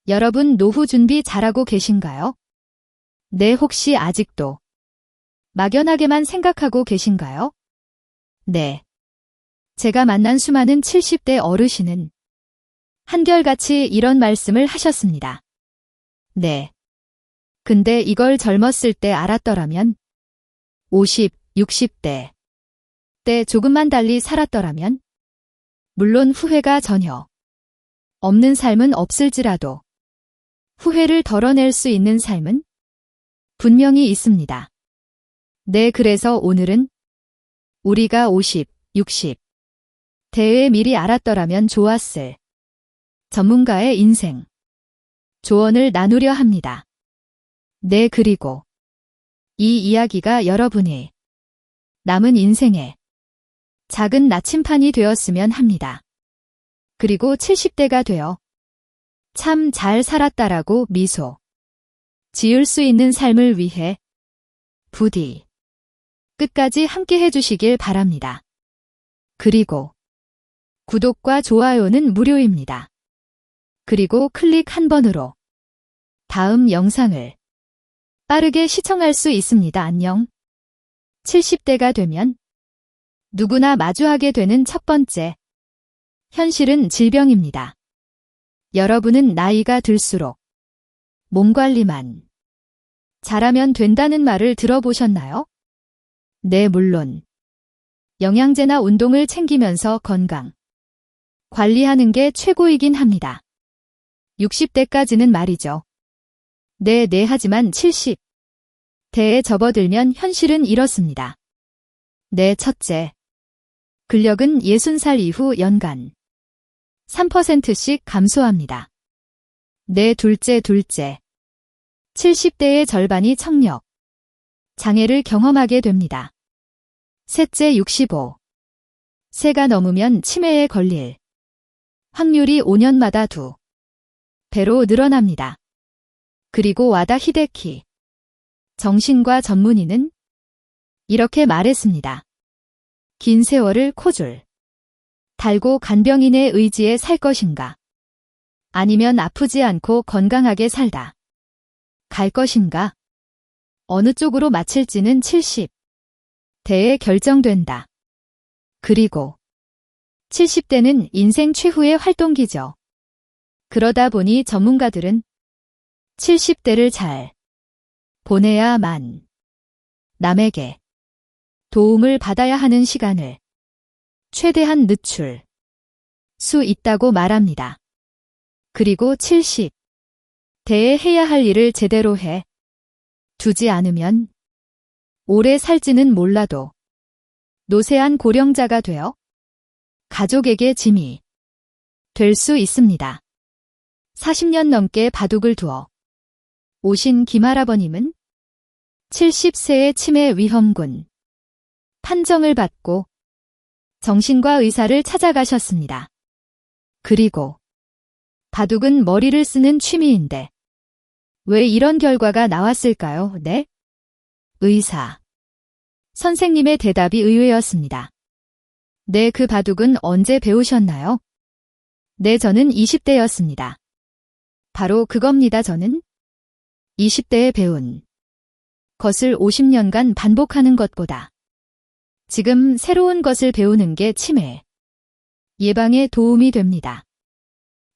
여러분 노후 준비 잘하고 계신가요? 네, 혹시 아직도 막연하게만 생각하고 계신가요? 네. 제가 만난 수많은 70대 어르신은 한결같이 이런 말씀을 하셨습니다. 네. 근데 이걸 젊었을 때 알았더라면 50, 60대 때 조금만 달리 살았더라면 물론 후회가 전혀 없는 삶은 없을지라도 후회를 덜어낼 수 있는 삶은 분명히 있습니다. 네, 그래서 오늘은 우리가 50, 60 대에 미리 알았더라면 좋았을 전문가의 인생 조언을 나누려 합니다. 네, 그리고 이 이야기가 여러분의 남은 인생에 작은 나침판이 되었으면 합니다. 그리고 70대가 되어 참 잘 살았다라고 미소 지을 수 있는 삶을 위해 부디 끝까지 함께 해주시길 바랍니다. 그리고 구독과 좋아요는 무료입니다. 그리고 클릭 한 번으로 다음 영상을 빠르게 시청할 수 있습니다. 안녕. 70대가 되면 누구나 마주하게 되는 첫 번째 현실은 질병입니다. 여러분은 나이가 들수록 몸 관리만 잘하면 된다는 말을 들어보셨나요? 네, 물론 영양제나 운동을 챙기면서 건강 관리하는 게 최고이긴 합니다. 60대까지는 말이죠. 네, 하지만 70대에 접어들면 현실은 이렇습니다. 네, 첫째. 근력은 60살 이후 연간 3%씩 감소합니다. 네, 둘째. 70대의 절반이 청력 장애를 경험하게 됩니다. 셋째, 65 세가 넘으면 치매에 걸릴 확률이 5년마다 2배로 늘어납니다. 그리고 와다 히데키 정신과 전문의는 이렇게 말했습니다. 긴 세월을 코줄 달고 간병인의 의지에 살 것인가? 아니면 아프지 않고 건강하게 살다 갈 것인가? 어느 쪽으로 마칠지는 70대에 결정된다. 그리고 70대는 인생 최후의 활동기죠. 그러다 보니 전문가들은 70대를 잘 보내야만 남에게 도움을 받아야 하는 시간을 최대한 늦출 수 있다고 말합니다. 그리고 70대에 해야 할 일을 제대로 해 두지 않으면 오래 살지는 몰라도 노쇠한 고령자가 되어 가족에게 짐이 될 수 있습니다. 40년 넘게 바둑을 두어 오신 김할아버님은 70세의 치매 위험군 판정을 받고 정신과 의사를 찾아가셨습니다. 그리고 바둑은 머리를 쓰는 취미인데 왜 이런 결과가 나왔을까요? 네? 의사 선생님의 대답이 의외였습니다. 네, 그 바둑은 언제 배우셨나요? 네, 저는 20대였습니다. 바로 그겁니다. 저는 20대에 배운 것을 50년간 반복하는 것보다 지금 새로운 것을 배우는 게 치매 예방에 도움이 됩니다.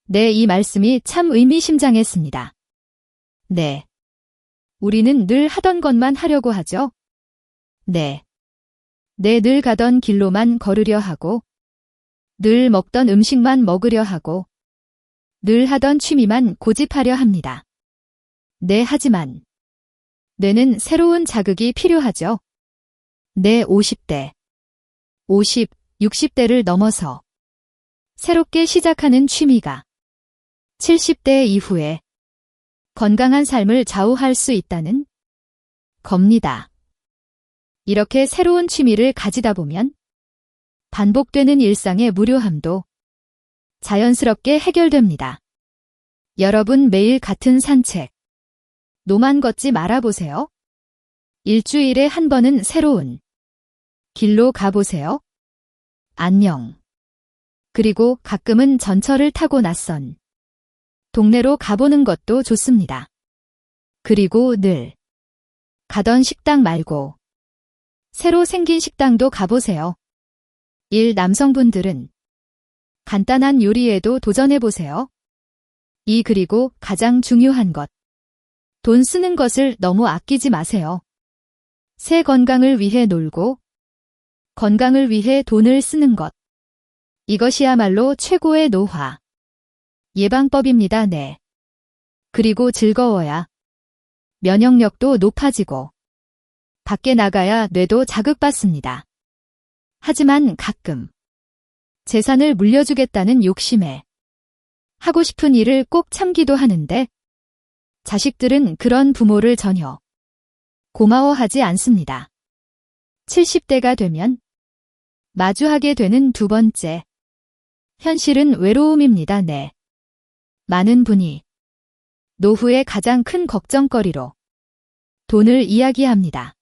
네, 이 말씀이 참 의미심장했습니다. 네. 우리는 늘 하던 것만 하려고 하죠? 네. 늘 가던 길로만 걸으려 하고, 늘 먹던 음식만 먹으려 하고, 늘 하던 취미만 고집하려 합니다. 네, 하지만 뇌는 새로운 자극이 필요하죠. 네, 50대, 50, 60대를 넘어서 새롭게 시작하는 취미가 70대 이후에 건강한 삶을 좌우할 수 있다는 겁니다. 이렇게 새로운 취미를 가지다 보면 반복되는 일상의 무료함도 자연스럽게 해결됩니다. 여러분 매일 같은 산책, 노만 걷지 말아보세요. 일주일에 한 번은 새로운 길로 가보세요. 안녕. 그리고 가끔은 전철을 타고 낯선 동네로 가보는 것도 좋습니다. 그리고 늘 가던 식당 말고 새로 생긴 식당도 가보세요. 남성분들은 간단한 요리에도 도전해보세요. 그리고 가장 중요한 것. 돈 쓰는 것을 너무 아끼지 마세요. 새 건강을 위해 놀고 건강을 위해 돈을 쓰는 것. 이것이야말로 최고의 노화. 예방법입니다. 네. 그리고 즐거워야 면역력도 높아지고 밖에 나가야 뇌도 자극받습니다. 하지만 가끔 재산을 물려주겠다는 욕심에 하고 싶은 일을 꼭 참기도 하는데 자식들은 그런 부모를 전혀 고마워하지 않습니다. 70대가 되면 마주하게 되는 두 번째 현실은 외로움입니다. 네. 많은 분이 노후의 가장 큰 걱정거리로 돈을 이야기합니다.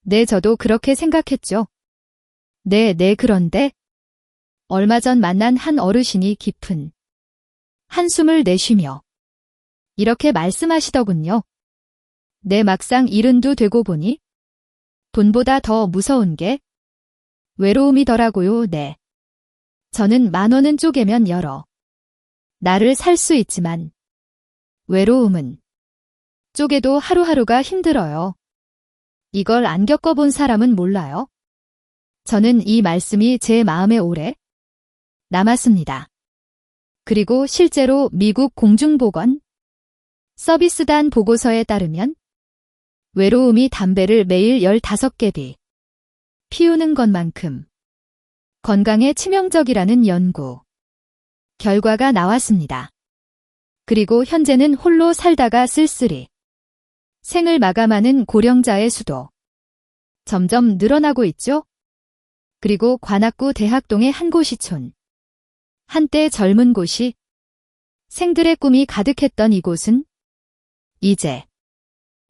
네, 저도 그렇게 생각했죠. 네, 그런데 얼마 전 만난 한 어르신이 깊은 한숨을 내쉬며 이렇게 말씀하시더군요. 네, 막상 일흔도 되고 보니 돈보다 더 무서운 게 외로움이더라고요. 네. 저는 10,000원은 쪼개면 여러 나를 살 수 있지만 외로움은 쪼개도 하루하루가 힘들어요. 이걸 안 겪어본 사람은 몰라요. 저는 이 말씀이 제 마음에 오래 남았습니다. 그리고 실제로 미국 공중보건 서비스단 보고서에 따르면 외로움이 담배를 매일 15개 피우는 것만큼 건강에 치명적이라는 연구 결과가 나왔습니다. 그리고 현재는 홀로 살다가 쓸쓸히 생을 마감하는 고령자의 수도 점점 늘어나고 있죠. 그리고 관악구 대학동의 한 고시촌. 한때 젊은 곳이 생들의 꿈이 가득했던 이곳은 이제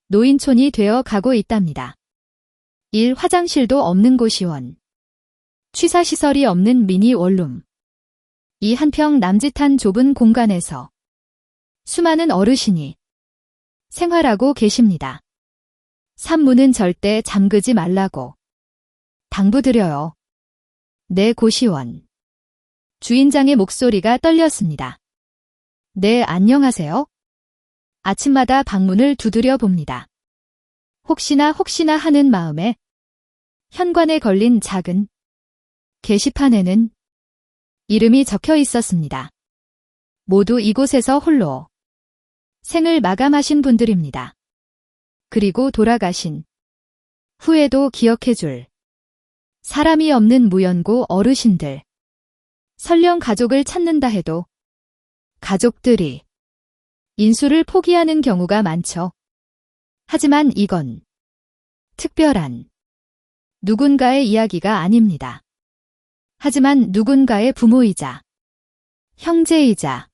노인촌이 되어 가고 있답니다. 화장실도 없는 고시원. 취사시설이 없는 미니 원룸. 이 한평 남짓한 좁은 공간에서 수많은 어르신이 생활하고 계십니다. 산문은 절대 잠그지 말라고 당부드려요. 내 고시원. 주인장의 목소리가 떨렸습니다. 네, 안녕하세요. 아침마다 방문을 두드려 봅니다. 혹시나 하는 마음에 현관에 걸린 작은 게시판에는 이름이 적혀 있었습니다. 모두 이곳에서 홀로 생을 마감하신 분들입니다. 그리고 돌아가신 후에도 기억해줄 사람이 없는 무연고 어르신들. 설령 가족을 찾는다 해도 가족들이 인수를 포기하는 경우가 많죠. 하지만 이건 특별한 누군가의 이야기가 아닙니다. 하지만 누군가의 부모이자 형제이자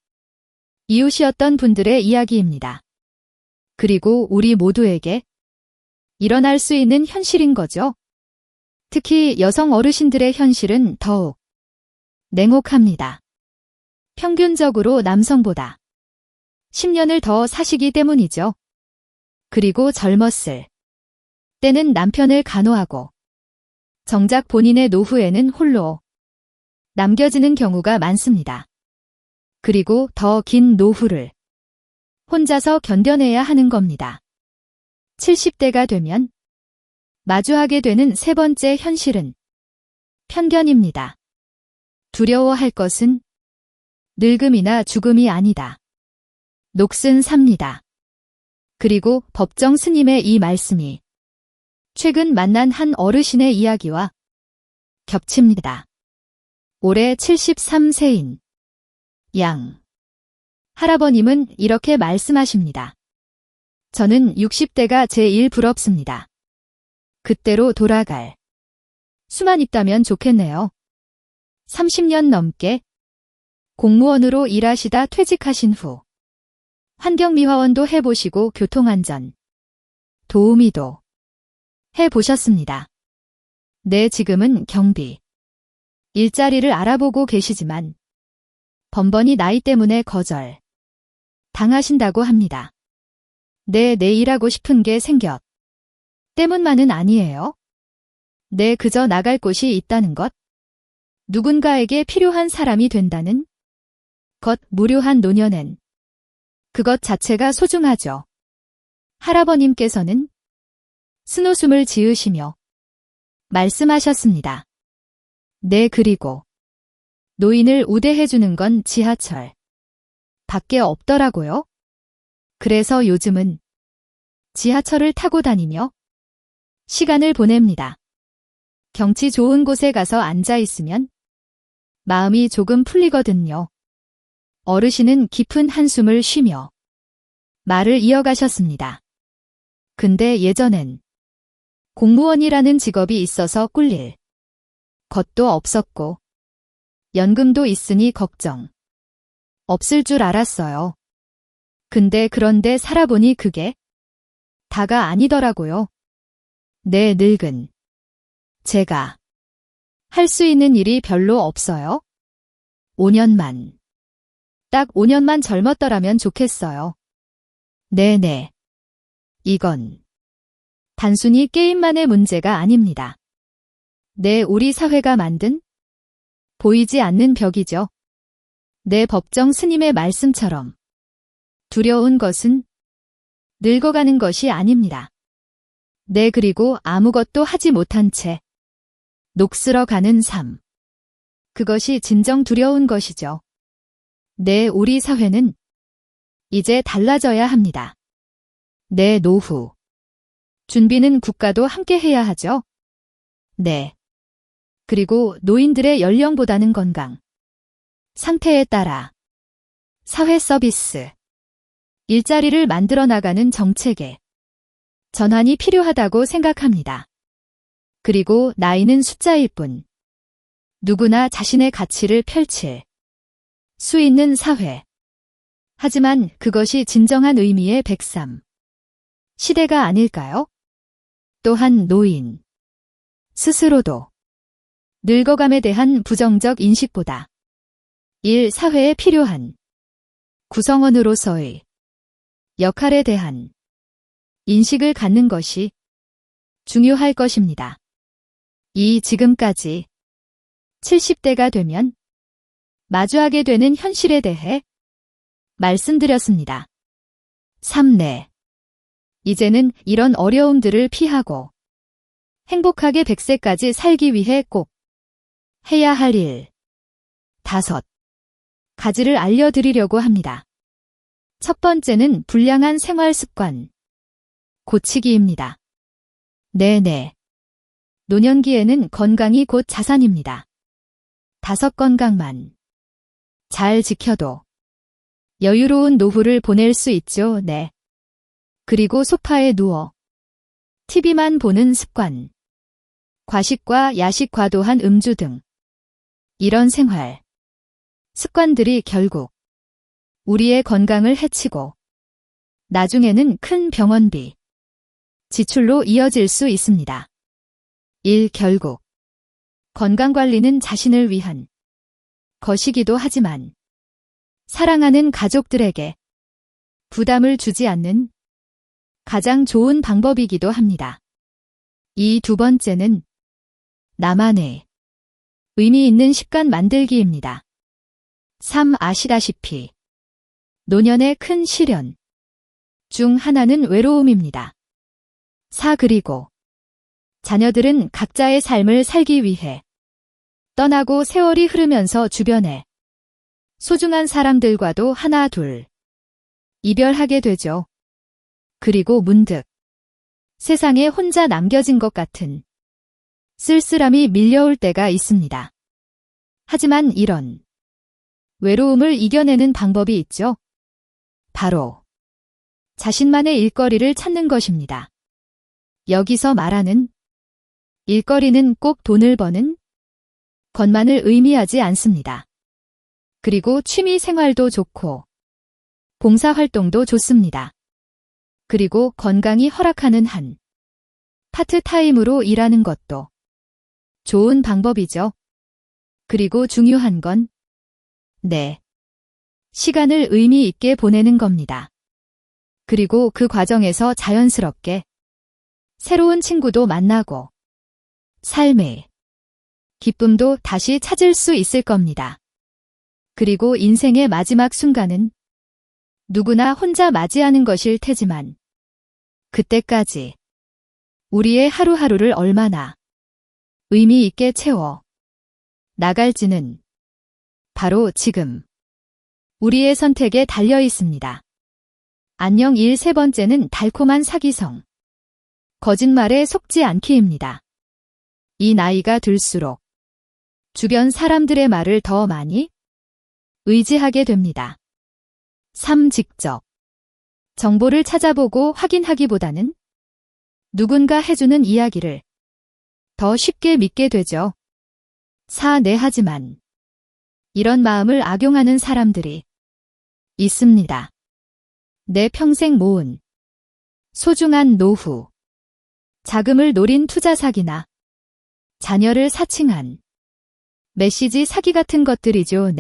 이웃이었던 분들의 이야기입니다. 그리고 우리 모두에게 일어날 수 있는 현실인 거죠. 특히 여성 어르신들의 현실은 더욱 냉혹합니다. 평균적으로 남성보다 10년을 더 사시기 때문이죠. 그리고 젊었을 때는 남편을 간호하고 정작 본인의 노후에는 홀로 남겨지는 경우가 많습니다. 그리고 더 긴 노후를 혼자서 견뎌내야 하는 겁니다. 70대가 되면 마주하게 되는 세 번째 현실은 편견입니다. 두려워할 것은 늙음이나 죽음이 아니다. 녹슨 삽니다. 그리고 법정 스님의 이 말씀이 최근 만난 한 어르신의 이야기와 겹칩니다. 올해 73세인 양 할아버님은 이렇게 말씀하십니다. 저는 60대가 제일 부럽습니다. 그때로 돌아갈 수만 있다면 좋겠네요. 30년 넘게 공무원으로 일하시다 퇴직하신 후 환경미화원도 해보시고 교통안전 도우미도 해보셨습니다. 네, 지금은 경비 일자리를 알아보고 계시지만 번번이 나이 때문에 거절 당하신다고 합니다. 네, 일하고 싶은 게 생겼. 때문만은 아니에요. 네, 그저 나갈 곳이 있다는 것. 누군가에게 필요한 사람이 된다는 것, 무료한 노년엔 그것 자체가 소중하죠. 할아버님께서는 스노숨을 지으시며 말씀하셨습니다. 네, 그리고 노인을 우대해주는 건 지하철 밖에 없더라고요. 그래서 요즘은 지하철을 타고 다니며 시간을 보냅니다. 경치 좋은 곳에 가서 앉아 있으면 마음이 조금 풀리거든요. 어르신은 깊은 한숨을 쉬며 말을 이어가셨습니다. 근데 예전엔 공무원이라는 직업이 있어서 꿀릴 것도 없었고 연금도 있으니 걱정 없을 줄 알았어요. 근데 그런데 살아보니 그게 다가 아니더라고요. 네, 늙은 제가 할 수 있는 일이 별로 없어요. 5년만. 딱 5년만 젊었더라면 좋겠어요. 네네. 이건 단순히 게임만의 문제가 아닙니다. 네, 우리 사회가 만든 보이지 않는 벽이죠. 네, 법정 스님의 말씀처럼 두려운 것은 늙어가는 것이 아닙니다. 네, 그리고 아무것도 하지 못한 채 녹슬어 가는 삶. 그것이 진정 두려운 것이죠. 네, 우리 사회는 이제 달라져야 합니다. 네, 노후. 준비는 국가도 함께 해야 하죠. 네. 그리고 노인들의 연령보다는 건강 상태에 따라 사회 서비스, 일자리를 만들어 나가는 정책에 전환이 필요하다고 생각합니다. 그리고 나이는 숫자일 뿐 누구나 자신의 가치를 펼칠 수 있는 사회. 하지만 그것이 진정한 의미의 103 시대가 아닐까요? 또한 노인 스스로도 늙어감에 대한 부정적 인식보다 사회에 필요한 구성원으로서의 역할에 대한 인식을 갖는 것이 중요할 것입니다. 지금까지 70대가 되면 마주하게 되는 현실에 대해 말씀드렸습니다. 3. 이제는 이런 어려움들을 피하고 행복하게 100세까지 살기 위해 꼭 해야 할 일 5가지를 알려드리려고 합니다. 첫 번째는 불량한 생활 습관 고치기입니다. 네네. 노년기에는 건강이 곧 자산입니다. 5 건강만 잘 지켜도 여유로운 노후를 보낼 수 있죠. 네. 그리고 소파에 누워 TV만 보는 습관, 과식과 야식, 과도한 음주 등 이런 생활 습관들이 결국 우리의 건강을 해치고 나중에는 큰 병원비 지출로 이어질 수 있습니다. 결국 건강관리는 자신을 위한 것이기도 하지만 사랑하는 가족들에게 부담을 주지 않는 가장 좋은 방법이기도 합니다. 2 번째는 나만의 의미 있는 습관 만들기입니다. 3 아시다시피 노년의 큰 시련 중 하나는 외로움입니다. 4 그리고 자녀들은 각자의 삶을 살기 위해 떠나고 세월이 흐르면서 주변에 소중한 사람들과도 하나 둘 이별하게 되죠. 그리고 문득 세상에 혼자 남겨진 것 같은 쓸쓸함이 밀려올 때가 있습니다. 하지만 이런 외로움을 이겨내는 방법이 있죠. 바로 자신만의 일거리를 찾는 것입니다. 여기서 말하는 일거리는 꼭 돈을 버는 것만을 의미하지 않습니다. 그리고 취미 생활도 좋고 봉사활동도 좋습니다. 그리고 건강이 허락하는 한 파트타임으로 일하는 것도 좋은 방법이죠. 그리고 중요한 건 시간을 의미 있게 보내는 겁니다. 그리고 그 과정에서 자연스럽게 새로운 친구도 만나고 삶의 기쁨도 다시 찾을 수 있을 겁니다. 그리고 인생의 마지막 순간은 누구나 혼자 맞이하는 것일 테지만 그때까지 우리의 하루하루를 얼마나 의미 있게 채워 나갈지는 바로 지금 우리의 선택에 달려 있습니다. 안녕 13번째는 달콤한 사기성. 거짓말에 속지 않기입니다. 이 나이가 들수록 주변 사람들의 말을 더 많이 의지하게 됩니다. 직접 정보를 찾아보고 확인하기보다는 누군가 해주는 이야기를 더 쉽게 믿게 되죠. 하지만 이런 마음을 악용하는 사람들이 있습니다. 내 평생 모은 소중한 노후, 자금을 노린 투자 사기나 자녀를 사칭한 메시지 사기 같은 것들이죠.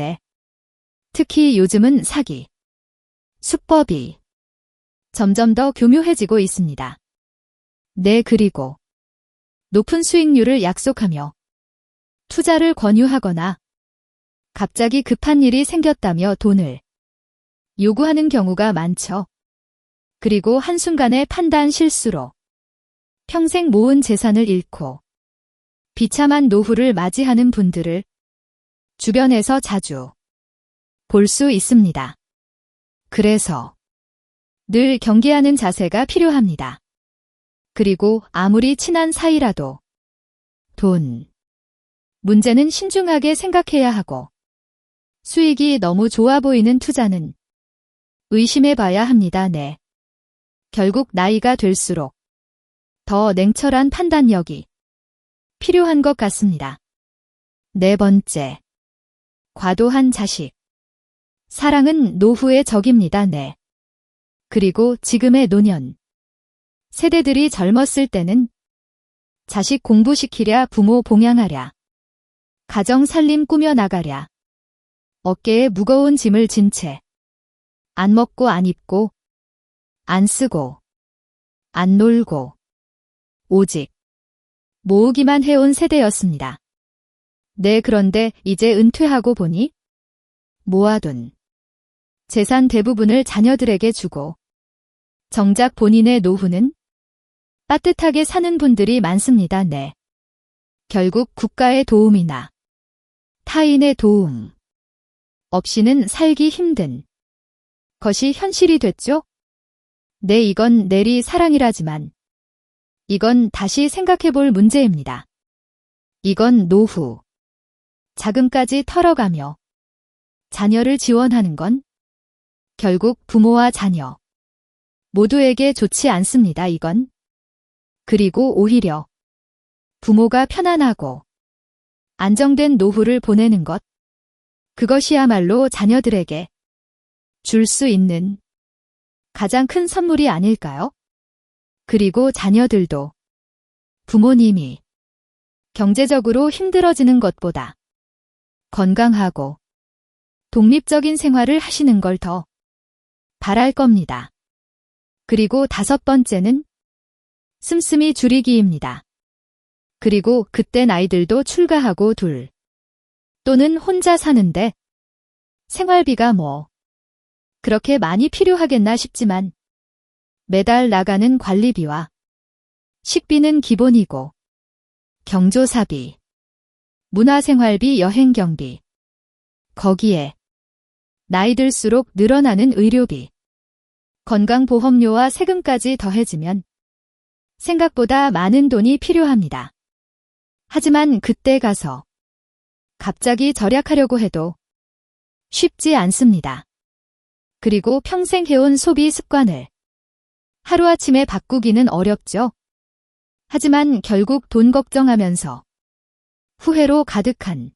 특히 요즘은 사기 수법이 점점 더 교묘해지고 있습니다. 그리고 높은 수익률을 약속하며 투자를 권유하거나 갑자기 급한 일이 생겼다며 돈을 요구하는 경우가 많죠. 그리고 한순간의 판단 실수로 평생 모은 재산을 잃고 비참한 노후를 맞이하는 분들을 주변에서 자주 볼 수 있습니다. 그래서 늘 경계하는 자세가 필요합니다. 그리고 아무리 친한 사이라도 돈 문제는 신중하게 생각해야 하고 수익이 너무 좋아 보이는 투자는 의심해 봐야 합니다. 결국 나이가 될수록 더 냉철한 판단력이 필요한 것 같습니다. 4번째. 과도한 자식. 사랑은 노후의 적입니다. 그리고 지금의 노년. 세대들이 젊었을 때는 자식 공부시키랴, 부모 봉양하랴, 가정 살림 꾸며나가랴, 어깨에 무거운 짐을 진 채 안 먹고 안 입고 안 쓰고 안 놀고 오직 모으기만 해온 세대였습니다. 그런데 이제 은퇴하고 보니 모아둔 재산 대부분을 자녀들에게 주고 정작 본인의 노후는 따뜻하게 사는 분들이 많습니다. 결국 국가의 도움이나 타인의 도움 없이는 살기 힘든 것이 현실이 됐죠? 이건 내리 사랑이라지만 이건 다시 생각해볼 문제입니다. 이건 노후 자금까지 털어가며 자녀를 지원하는 건 결국 부모와 자녀 모두에게 좋지 않습니다. 이건 그리고 오히려 부모가 편안하고 안정된 노후를 보내는 것 그것이야말로 자녀들에게 줄 수 있는 가장 큰 선물이 아닐까요? 그리고 자녀들도 부모님이 경제적으로 힘들어지는 것보다 건강하고 독립적인 생활을 하시는 걸 더 바랄 겁니다. 그리고 5번째는 씀씀이 줄이기입니다. 그리고 그땐 아이들도 출가하고 둘 또는 혼자 사는데 생활비가 그렇게 많이 필요하겠나 싶지만 매달 나가는 관리비와 식비는 기본이고 경조사비, 문화생활비, 여행경비, 거기에 나이 들수록 늘어나는 의료비, 건강보험료와 세금까지 더해지면 생각보다 많은 돈이 필요합니다. 하지만 그때 가서 갑자기 절약하려고 해도 쉽지 않습니다. 그리고 평생 해온 소비 습관을 하루아침에 바꾸기는 어렵죠. 하지만 결국 돈 걱정하면서 후회로 가득한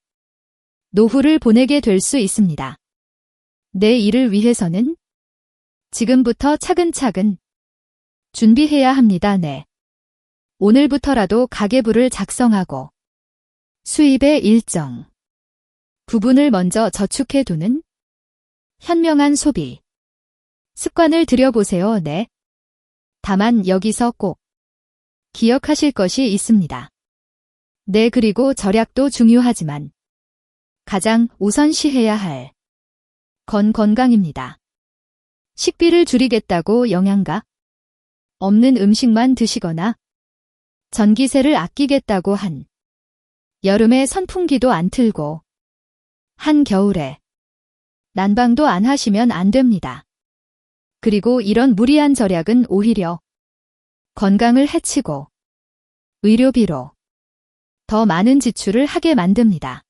노후를 보내게 될 수 있습니다. 내 일을 위해서는 지금부터 차근차근 준비해야 합니다. 오늘부터라도 가계부를 작성하고 수입의 일정 부분을 먼저 저축해 두는 현명한 소비. 습관을 들여보세요. 네. 다만 여기서 꼭 기억하실 것이 있습니다. 네, 그리고 절약도 중요하지만 가장 우선시해야 할 건 건강입니다. 식비를 줄이겠다고 영양가 없는 음식만 드시거나 전기세를 아끼겠다고 한 여름에 선풍기도 안 틀고 한겨울에 난방도 안 하시면 안 됩니다. 그리고 이런 무리한 절약은 오히려 건강을 해치고 의료비로 더 많은 지출을 하게 만듭니다.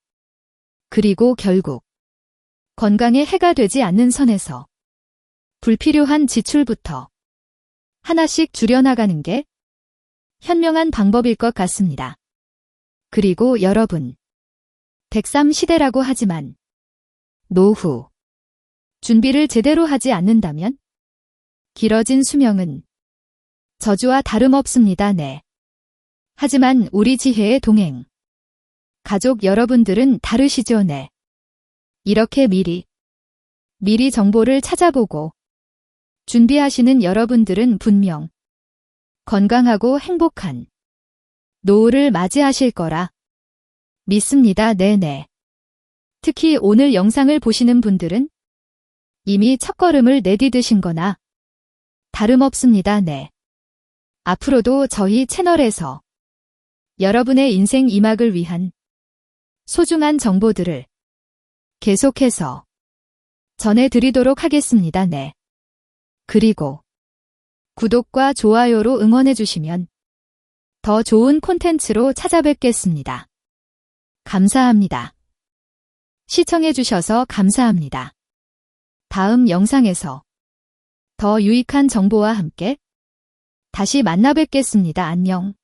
그리고 결국 건강에 해가 되지 않는 선에서 불필요한 지출부터 하나씩 줄여나가는 게 현명한 방법일 것 같습니다. 그리고 여러분, 103 시대라고 하지만 노후 준비를 제대로 하지 않는다면 길어진 수명은 저주와 다름없습니다. 네. 하지만 우리 지혜의 동행, 가족 여러분들은 다르시죠? 네. 이렇게 미리 정보를 찾아보고 준비하시는 여러분들은 분명 건강하고 행복한 노후를 맞이하실 거라 믿습니다. 네네. 특히 오늘 영상을 보시는 분들은 이미 첫걸음을 내디디신 거나 다름없습니다. 네. 앞으로도 저희 채널에서 여러분의 인생 이막을 위한 소중한 정보들을 계속해서 전해드리도록 하겠습니다. 네. 그리고 구독과 좋아요로 응원해주시면 더 좋은 콘텐츠로 찾아뵙겠습니다. 감사합니다. 시청해주셔서 감사합니다. 다음 영상에서 더 유익한 정보와 함께 다시 만나 뵙겠습니다. 안녕.